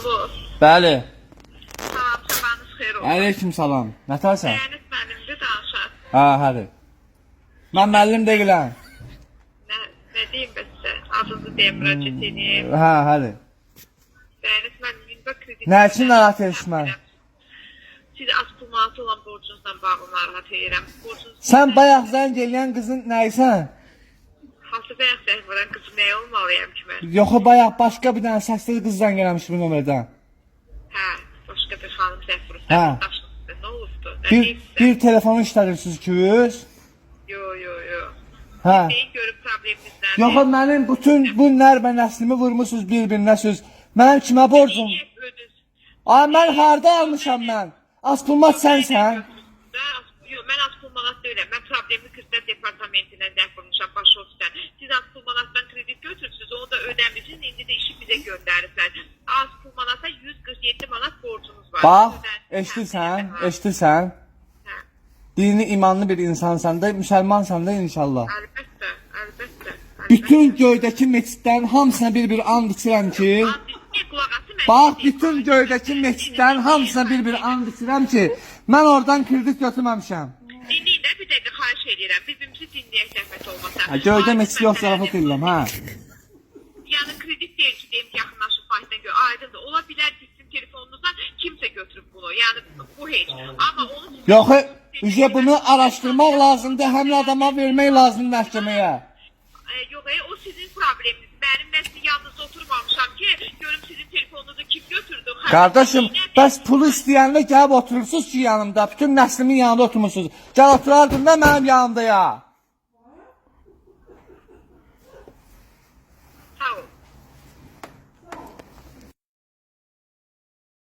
Alo. Bəli. Salam, sabahınız xeyir olsun. Aleyküm salam. Nətərsən? Bəyəniz mənimdir, danışar. Ha, hədi. Mən müəllim deyiləm. Ne diyeyim ben size? Adınızı deyim, müraciət edeyim. Ha, hədi. Bəyəniz mənim Minba kredit... Nə üçün narahat etmən? Siz az pul manatı olan borcunuzla bağlı narahat edirəm. Sən bayaq zəng eləyən qızın nəysən? Hansı bayaq zəng vuran qızım nə olmalıyam ki mən? Yox, bayaq başqa bir dənə səssiz qız zəng eləmiş bu nömrədən. Hə, başqa bir xanım zəng vurur. Hə. Nə olubdu? Bir telefonu işlədirsiniz ki, yüz? Yo. Hə. Neyi görüb probleminizdən? Yox, mənim bütün bu nərmə nəslimi vurmuşsunuz bir-birinə söz. Mənim kimə borcum? Ay, mən harda almışam mən? Aspılmat sənsən? Yox, mən Aspılmanat deyiləm. Mən problemi kreditlər departamentindən zəng vurmuşam, baş ofisdən. Siz Aspılmanatdan kredit götürürsünüz, onu da ödəmişsiniz, indi də işi bizə göndəriblər. Aspılmanata 147 manat borcunuz var. Bax, eşitirsən? Dini imanlı bir insansan da, müsəlmansan da inşallah. Əlbəttə. Bütün göydəki meçidlərin hamısına bir and içirəm ki, bax, bütün göydəki meçidlərin hamısına bir and içirəm ki, mən oradan kredit götürməmişəm. Dinləyin də bir dəqiqə xahiş edirəm. Birbirimizi dinləyək zəhmət olmasa. Göydə meçid yox, zarafat edirəm, hə? Yəni kredit deyil ki, deyim ki, yaxınlaşıb fayda gör. Aydındır. Ola bilər ki, sizin telefonunuzdan kimsə götürüb bunu. Yəni bu heç. Amma onu... Yox, bunu araşdırmaq lazımdır, həmin adama vermək lazımdır məhkəməyə. Yox, o sizin probleminiz. Mənim mən sizin yanınızda oturmamışam ki, görüm sizin telefonunuzu kim götürdü. Qardaşım, bəs pulu istəyəndə gəlib oturursunuz ki yanımda, bütün nəslimin yanında oturmuşsunuz. Gəl oturardın da mənim yanımda ya.